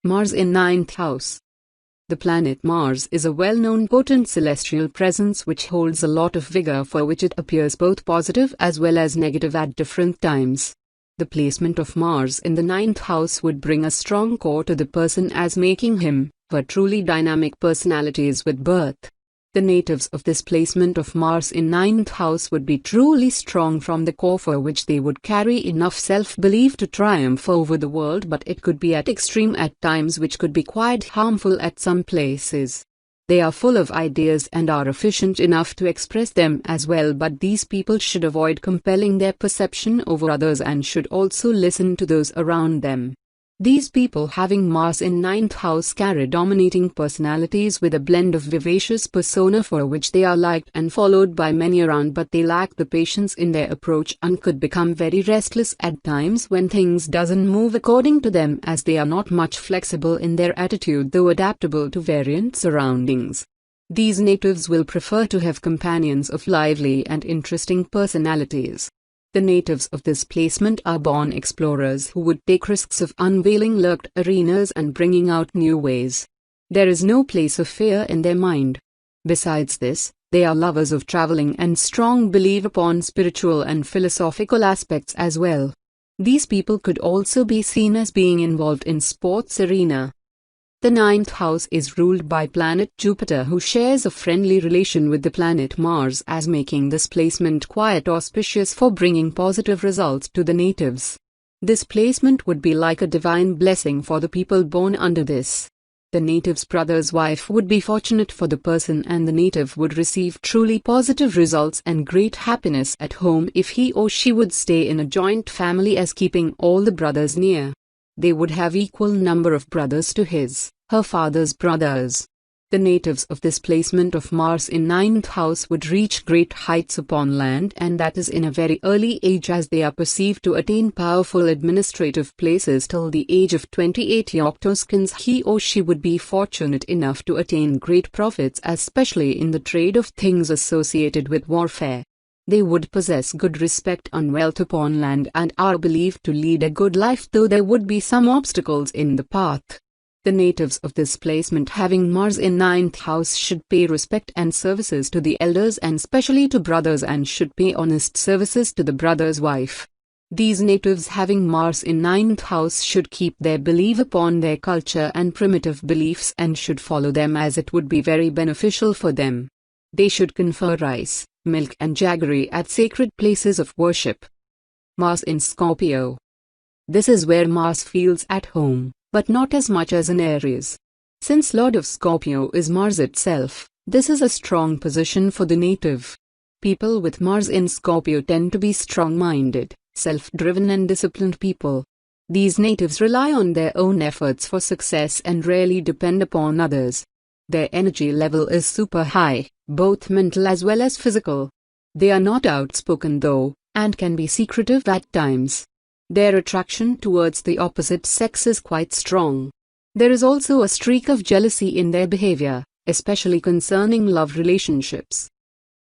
Mars in ninth house. The planet Mars is a well-known potent celestial presence which holds a lot of vigor, for which it appears both positive as well as negative at different times. The placement of Mars in the ninth house would bring a strong core to the person, as making him a truly dynamic personalities with birth. The natives of this placement of Mars in ninth house would be truly strong from the core, for which they would carry enough self-belief to triumph over the world, but it could be at extreme at times, which could be quite harmful at some places. They are full of ideas and are efficient enough to express them as well, but these people should avoid compelling their perception over others and should also listen to those around them. These people having Mars in ninth house carry dominating personalities with a blend of vivacious persona, for which they are liked and followed by many around, but they lack the patience in their approach and could become very restless at times when things doesn't move according to them, as they are not much flexible in their attitude though adaptable to variant surroundings. These natives will prefer to have companions of lively and interesting personalities. The natives of this placement are born explorers who would take risks of unveiling lurked arenas and bringing out new ways. There is no place of fear in their mind. Besides this, they are lovers of traveling and strong belief upon spiritual and philosophical aspects as well. These people could also be seen as being involved in sports arena. The ninth house is ruled by planet Jupiter, who shares a friendly relation with the planet Mars, as making this placement quite auspicious for bringing positive results to the natives. This placement would be like a divine blessing for the people born under this. The native's brother's wife would be fortunate for the person, and the native would receive truly positive results and great happiness at home if he or she would stay in a joint family, as keeping all the brothers near. They would have equal number of brothers to her father's brothers. The natives of this placement of Mars in ninth house would reach great heights upon land, and that is in a very early age, as they are perceived to attain powerful administrative places till the age of 28 octoskins. He or she would be fortunate enough to attain great profits, especially in the trade of things associated with warfare. They would possess good respect and wealth upon land and are believed to lead a good life, though there would be some obstacles in the path. The natives of this placement having Mars in ninth house should pay respect and services to the elders and especially to brothers, and should pay honest services to the brother's wife. These natives having Mars in ninth house should keep their belief upon their culture and primitive beliefs and should follow them, as it would be very beneficial for them. They should confer rice, milk and jaggery at sacred places of worship. Mars in Scorpio. This is where Mars feels at home, but not as much as in Aries. Since Lord of Scorpio is Mars itself, this is a strong position for the native. People with Mars in Scorpio tend to be strong-minded, self-driven and disciplined people. These natives rely on their own efforts for success and rarely depend upon others. Their energy level is super high, both mental as well as physical. They are not outspoken though, and can be secretive at times. Their attraction towards the opposite sex is quite strong. There is also a streak of jealousy in their behavior, especially concerning love relationships.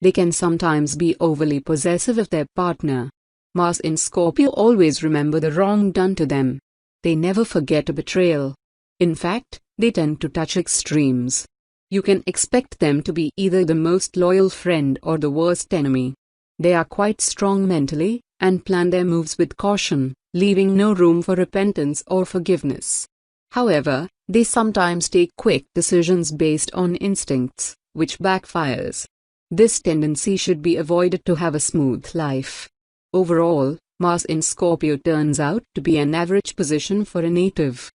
They can sometimes be overly possessive of their partner. Mars in Scorpio always remember the wrong done to them. They never forget a betrayal. In fact, they tend to touch extremes. You can expect them to be either the most loyal friend or the worst enemy. They are quite strong mentally, and plan their moves with caution, leaving no room for repentance or forgiveness. However, they sometimes take quick decisions based on instincts, which backfires. This tendency should be avoided to have a smooth life. Overall, Mars in Scorpio turns out to be an average position for a native.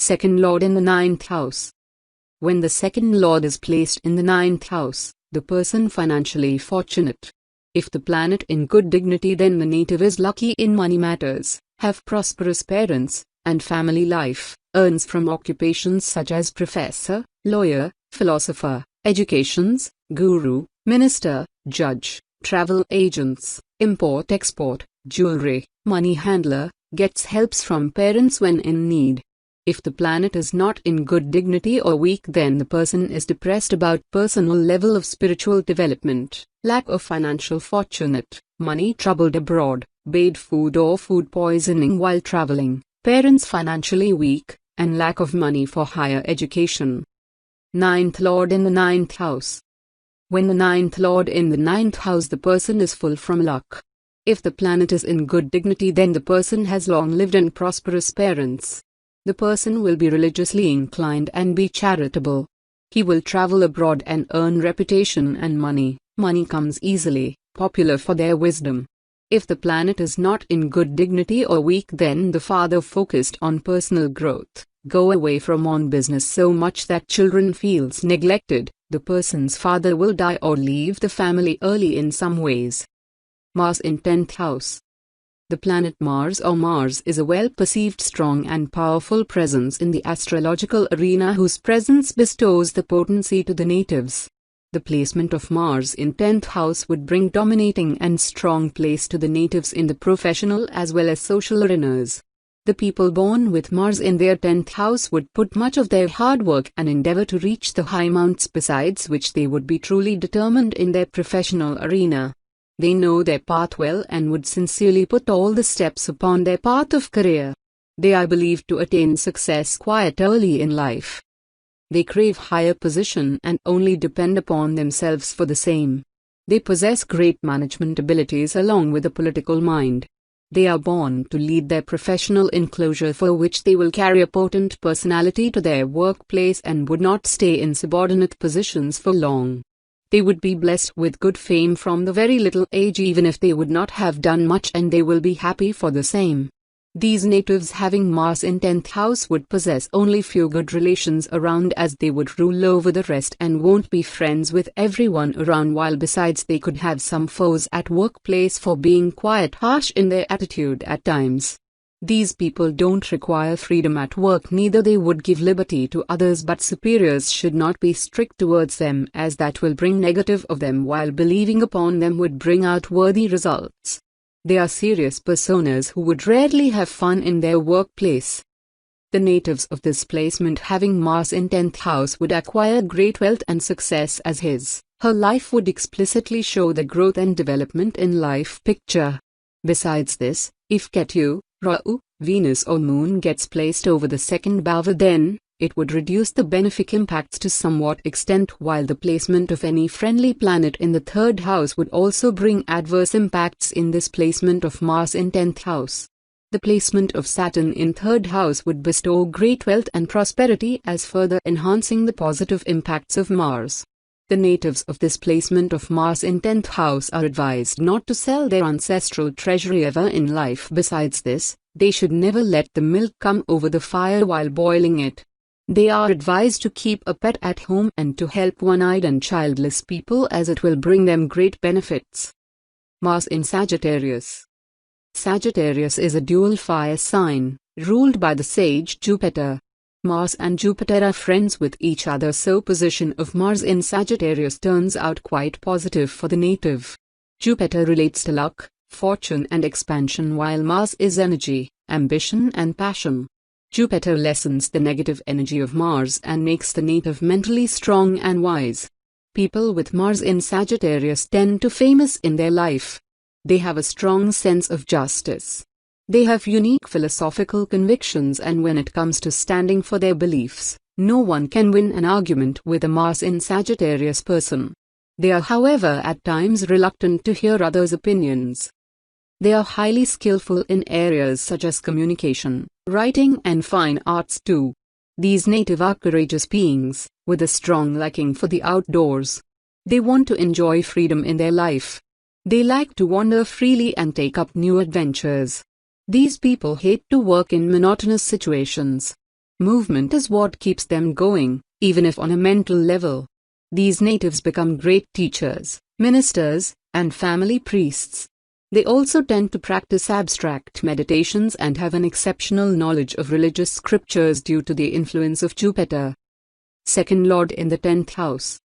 Second Lord in the ninth house. When the second Lord is placed in the ninth house, the person financially fortunate. If the planet in good dignity, then the native is lucky in money matters, have prosperous parents, and family life, earns from occupations such as professor, lawyer, philosopher, educations, guru, minister, judge, travel agents, import-export, jewelry, money handler, gets helps from parents when in need. If the planet is not in good dignity or weak, then the person is depressed about personal level of spiritual development, lack of financial fortunate, money troubled abroad, bad food or food poisoning while traveling, parents financially weak, and lack of money for higher education. Ninth Lord in the ninth house. When the ninth Lord in the ninth house, the person is full from luck. If the planet is in good dignity, then the person has long-lived and prosperous parents. The person will be religiously inclined and be charitable. He will travel abroad and earn reputation and money. Money comes easily, popular for their wisdom. If the planet is not in good dignity or weak, then the father focused on personal growth, go away from on business so much that children feels neglected. The person's father will die or leave the family early in some ways. Mars in 10th house. The planet Mars is a well-perceived, strong and powerful presence in the astrological arena whose presence bestows the potency to the natives. The placement of Mars in 10th house would bring dominating and strong place to the natives in the professional as well as social arenas. The people born with Mars in their 10th house would put much of their hard work and endeavor to reach the high mounts, besides which they would be truly determined in their professional arena. They know their path well and would sincerely put all the steps upon their path of career. They are believed to attain success quite early in life. They crave higher position and only depend upon themselves for the same. They possess great management abilities along with a political mind. They are born to lead their professional enclosure, for which they will carry a potent personality to their workplace and would not stay in subordinate positions for long. They would be blessed with good fame from the very little age, even if they would not have done much, and they will be happy for the same. These natives having Mars in 10th house would possess only few good relations around, as they would rule over the rest and won't be friends with everyone around, while besides they could have some foes at workplace for being quite harsh in their attitude at times. These people don't require freedom at work, neither they would give liberty to others, but superiors should not be strict towards them, as that will bring negative of them, while believing upon them would bring out worthy results. They are serious personas who would rarely have fun in their workplace. The natives of this placement having Mars in 10th house would acquire great wealth and success, as her life would explicitly show the growth and development in life picture. Besides this, if Ketu, Rahu, Venus or Moon gets placed over the second bhava, then it would reduce the benefic impacts to somewhat extent, while the placement of any friendly planet in the third house would also bring adverse impacts in this placement of Mars in 10th house. The placement of Saturn in third house would bestow great wealth and prosperity, as further enhancing the positive impacts of Mars. The natives of this placement of Mars in 10th house are advised not to sell their ancestral treasury ever in life. Besides this, they should never let the milk come over the fire while boiling it. They are advised to keep a pet at home and to help one-eyed and childless people, as it will bring them great benefits. Mars in Sagittarius. Sagittarius is a dual fire sign, ruled by the sage Jupiter. Mars and Jupiter are friends with each other, so position of Mars in Sagittarius turns out quite positive for the native. Jupiter relates to luck, fortune and expansion, while Mars is energy, ambition and passion. Jupiter lessens the negative energy of Mars and makes the native mentally strong and wise. People with Mars in Sagittarius tend to famous in their life. They have a strong sense of justice. They have unique philosophical convictions, and when it comes to standing for their beliefs, no one can win an argument with a Mars in Sagittarius person. They are, however, at times reluctant to hear others' opinions. They are highly skillful in areas such as communication, writing and fine arts too. These native are courageous beings, with a strong liking for the outdoors. They want to enjoy freedom in their life. They like to wander freely and take up new adventures. These people hate to work in monotonous situations. Movement is what keeps them going, even if on a mental level. These natives become great teachers, ministers, and family priests. They also tend to practice abstract meditations and have an exceptional knowledge of religious scriptures due to the influence of Jupiter. Second Lord in the 10th house.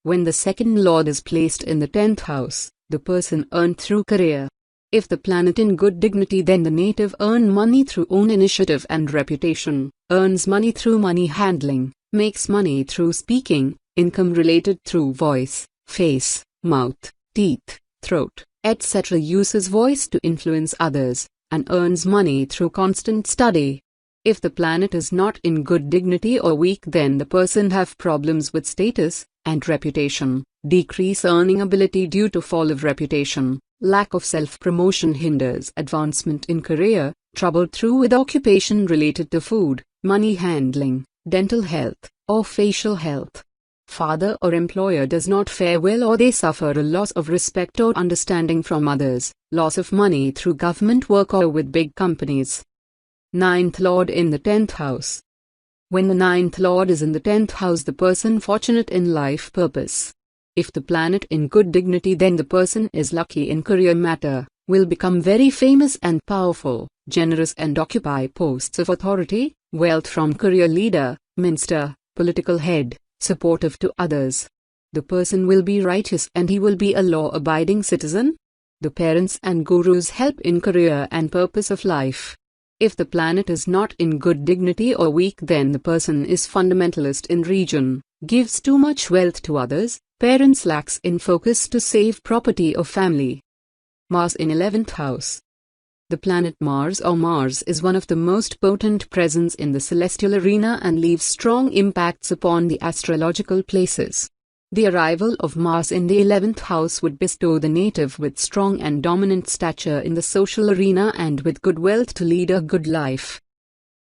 When the second Lord is placed in the 10th house, the person earned through career. If the planet in good dignity, then the native earn money through own initiative and reputation, earns money through money handling, makes money through speaking, income related through voice, face, mouth, teeth, throat, etc. Uses voice to influence others, and earns money through constant study. If the planet is not in good dignity or weak, then the person have problems with status and reputation, decrease earning ability due to fall of reputation, lack of self-promotion hinders advancement in career, trouble through with occupation related to food, money handling, dental health, or facial health. Father or employer does not fare well, or they suffer a loss of respect or understanding from others, loss of money through government work or with big companies. Ninth Lord in the 10th house. When the ninth Lord is in the 10th house, the person fortunate in life purpose. If the planet in good dignity, then the person is lucky in career matter, will become very famous and powerful, generous and occupy posts of authority, wealth from career leader, minister, political head, supportive to others. The person will be righteous and he will be a law-abiding citizen. The parents and gurus help in career and purpose of life. If the planet is not in good dignity or weak, then the person is fundamentalist in region, gives too much wealth to others, parents lacks in focus to save property or family. Mars in 11th house. The planet Mars or Mars is one of the most potent presence in the celestial arena and leaves strong impacts upon the astrological places. The arrival of Mars in the 11th house would bestow the native with strong and dominant stature in the social arena and with good wealth to lead a good life.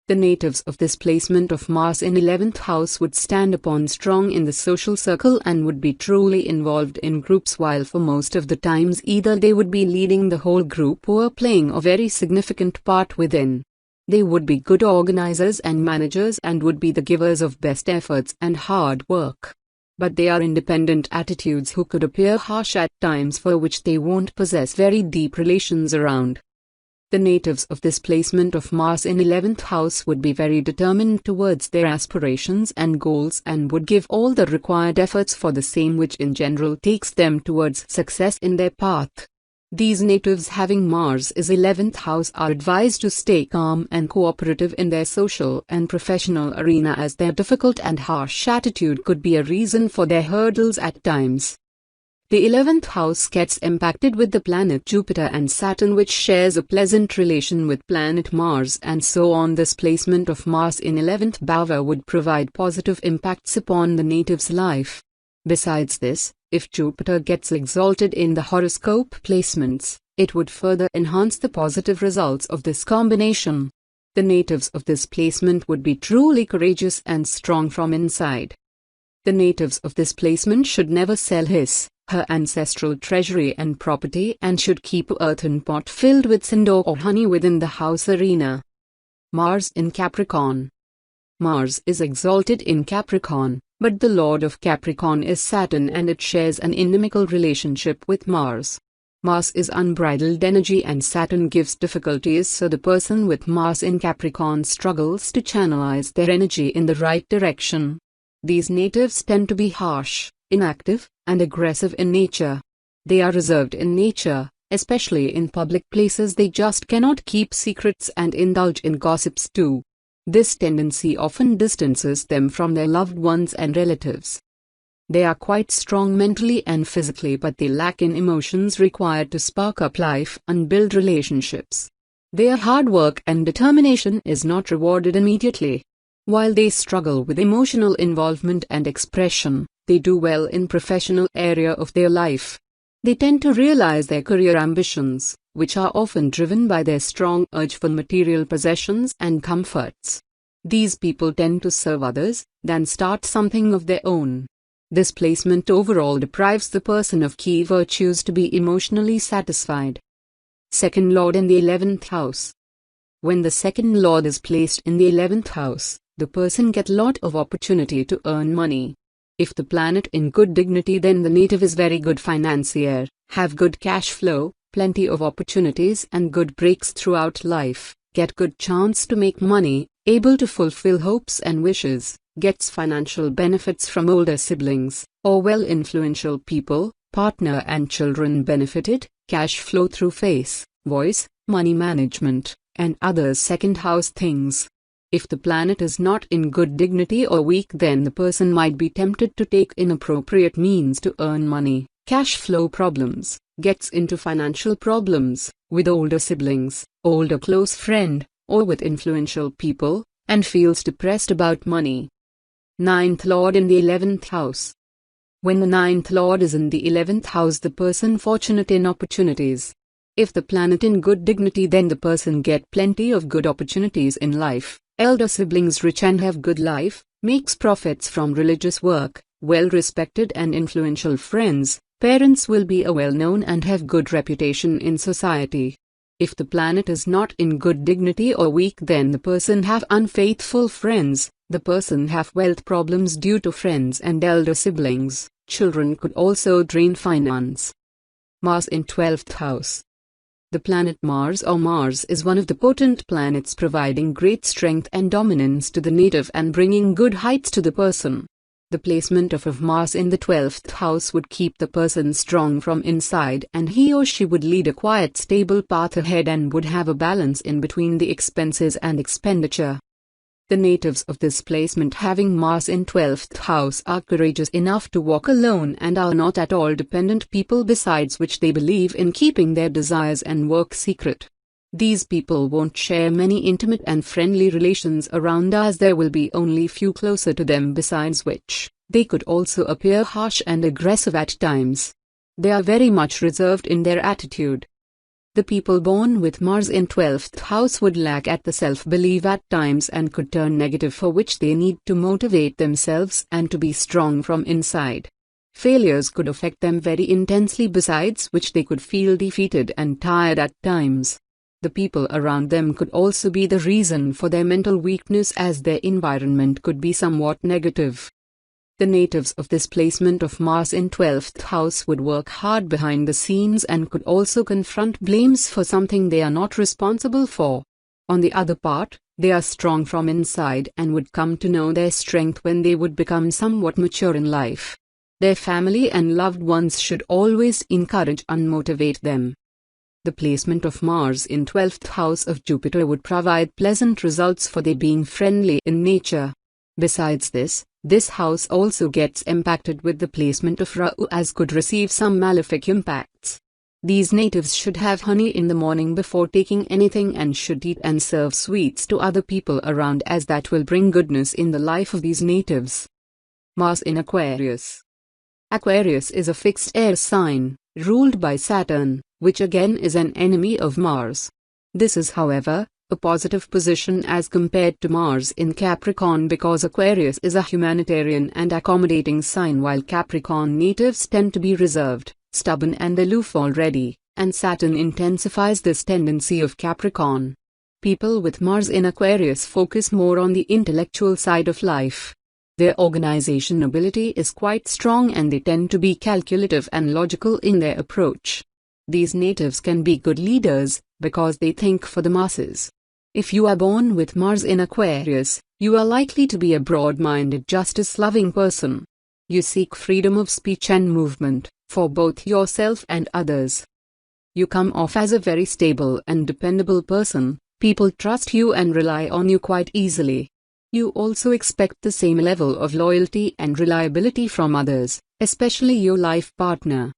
The natives of this placement of Mars in 11th house would stand upon strong in the social circle and would be truly involved in groups, while for most of the times either they would be leading the whole group or playing a very significant part within. They would be good organizers and managers and would be the givers of best efforts and hard work. But they are independent attitudes who could appear harsh at times, for which they won't possess very deep relations around. The natives of this placement of Mars in 11th house would be very determined towards their aspirations and goals and would give all the required efforts for the same, which in general takes them towards success in their path. These natives having Mars is 11th house are advised to stay calm and cooperative in their social and professional arena, as their difficult and harsh attitude could be a reason for their hurdles at times. The 11th house gets impacted with the planet Jupiter and Saturn, which shares a pleasant relation with planet Mars, and so on. This placement of Mars in 11th bhava would provide positive impacts upon the native's life. Besides this, if Jupiter gets exalted in the horoscope placements, it would further enhance the positive results of this combination. The natives of this placement would be truly courageous and strong from inside. The natives of this placement should never sell her ancestral treasury and property, and should keep an earthen pot filled with cinder or honey within the house arena. Mars in Capricorn. Mars is exalted in Capricorn, but the lord of Capricorn is Saturn, and it shares an inimical relationship with Mars. Mars is unbridled energy and Saturn gives difficulties, so the person with Mars in Capricorn struggles to channelize their energy in the right direction. These natives tend to be harsh, inactive, and aggressive in nature. They are reserved in nature, especially in public places. They just cannot keep secrets and indulge in gossips too. This tendency often distances them from their loved ones and relatives. They are quite strong mentally and physically, but they lack in emotions required to spark up life and build relationships. Their hard work and determination is not rewarded immediately. While they struggle with emotional involvement and expression, they do well in professional area of their life. They tend to realize their career ambitions, which are often driven by their strong urge for material possessions and comforts. These people tend to serve others, than start something of their own. This placement overall deprives the person of key virtues to be emotionally satisfied. Second Lord in the 11th house. When the second Lord is placed in the 11th house, the person get lot of opportunity to earn money. If the planet in good dignity, then the native is very good financier, have good cash flow, plenty of opportunities and good breaks throughout life, get good chance to make money, able to fulfill hopes and wishes, gets financial benefits from older siblings, or well influential people, partner and children benefited, cash flow through face, voice, money management, and other second house things. If the planet is not in good dignity or weak, then the person might be tempted to take inappropriate means to earn money, cash flow problems, gets into financial problems, with older siblings, older close friend, or with influential people, and feels depressed about money. Ninth Lord in the 11th house. When the ninth Lord is in the 11th house, the person fortunate in opportunities. If the planet in good dignity, then the person get plenty of good opportunities in life. Elder siblings rich and have good life, makes profits from religious work, well-respected and influential friends. Parents will be well-known and have good reputation in society. If the planet is not in good dignity or weak, then the person have unfaithful friends. The person have wealth problems due to friends and elder siblings. Children could also drain finance. Mars in 12th house. The planet Mars is one of the potent planets, providing great strength and dominance to the native and bringing good heights to the person. The placement of Mars in the 12th house would keep the person strong from inside, and he or she would lead a quiet, stable path ahead and would have a balance in between the expenses and expenditure. The natives of this placement having Mars in 12th house are courageous enough to walk alone and are not at all dependent people, besides which they believe in keeping their desires and work secret. These people won't share many intimate and friendly relations around, as there will be only few closer to them, besides which, they could also appear harsh and aggressive at times. They are very much reserved in their attitude. The people born with Mars in 12th house would lack at the self-belief at times and could turn negative, for which they need to motivate themselves and to be strong from inside. Failures could affect them very intensely, besides which they could feel defeated and tired at times. The people around them could also be the reason for their mental weakness, as their environment could be somewhat negative. The natives of this placement of Mars in 12th house would work hard behind the scenes and could also confront blames for something they are not responsible for. On the other part, they are strong from inside and would come to know their strength when they would become somewhat mature in life. Their family and loved ones should always encourage and motivate them. The placement of Mars in 12th house of Jupiter would provide pleasant results for they being friendly in nature. Besides this house also gets impacted with the placement of Rahu, as could receive some malefic impacts. These natives should have honey in the morning before taking anything and should eat and serve sweets to other people around, as that will bring goodness in the life of these natives. Mars in Aquarius. Aquarius is a fixed air sign, ruled by Saturn, which again is an enemy of Mars. This is, however, a positive position as compared to Mars in Capricorn, because Aquarius is a humanitarian and accommodating sign, while Capricorn natives tend to be reserved, stubborn and aloof already, and Saturn intensifies this tendency of Capricorn. People with Mars in Aquarius focus more on the intellectual side of life. Their organization ability is quite strong and they tend to be calculative and logical in their approach. These natives can be good leaders, because they think for the masses. If you are born with Mars in Aquarius, you are likely to be a broad-minded, justice-loving person. You seek freedom of speech and movement, for both yourself and others. You come off as a very stable and dependable person. People trust you and rely on you quite easily. You also expect the same level of loyalty and reliability from others, especially your life partner.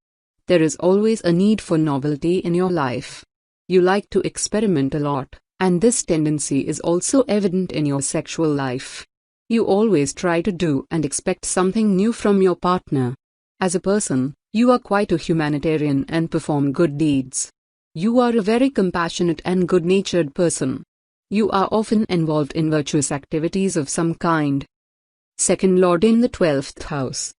There is always a need for novelty in your life. You like to experiment a lot, and this tendency is also evident in your sexual life. You always try to do and expect something new from your partner. As a person, you are quite a humanitarian and perform good deeds. You are a very compassionate and good-natured person. You are often involved in virtuous activities of some kind. Second Lord in the 12th house.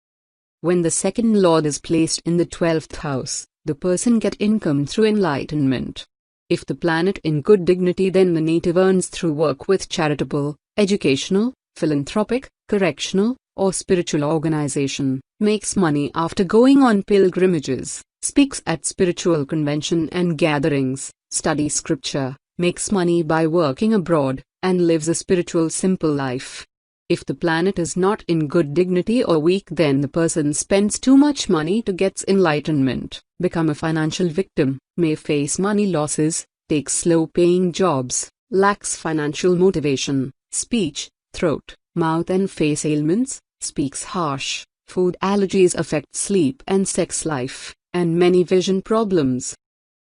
When the second Lord is placed in the 12th house, the person get income through enlightenment. If the planet in good dignity, then the native earns through work with charitable, educational, philanthropic, correctional, or spiritual organization, makes money after going on pilgrimages, speaks at spiritual convention and gatherings, studies scripture, makes money by working abroad, and lives a spiritual simple life. If the planet is not in good dignity or weak, then the person spends too much money to get enlightenment, become a financial victim, may face money losses, takes slow-paying jobs, lacks financial motivation, speech, throat, mouth and face ailments, speaks harsh, food allergies affect sleep and sex life, and many vision problems.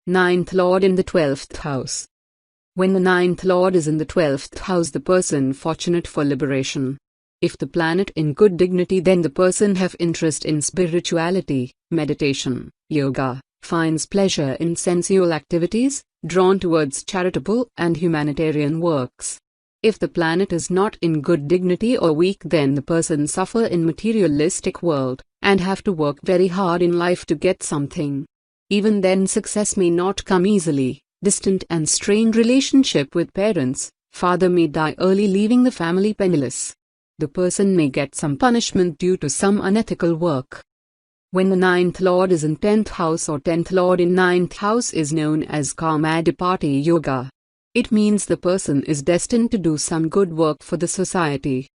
Ninth Lord in the 12th house. When the ninth lord is in the 12th house, the person fortunate for liberation. If the planet in good dignity, then the person have interest in spirituality, meditation, yoga, finds pleasure in sensual activities, drawn towards charitable and humanitarian works. If the planet is not in good dignity or weak, then the person suffer in materialistic world, and have to work very hard in life to get something. Even then success may not come easily. Distant and strained relationship with parents, father may die early, leaving the family penniless. The person may get some punishment due to some unethical work. When the ninth lord is in 10th house or 10th lord in 9th house is known as Karmadipati Yoga. It means the person is destined to do some good work for the society.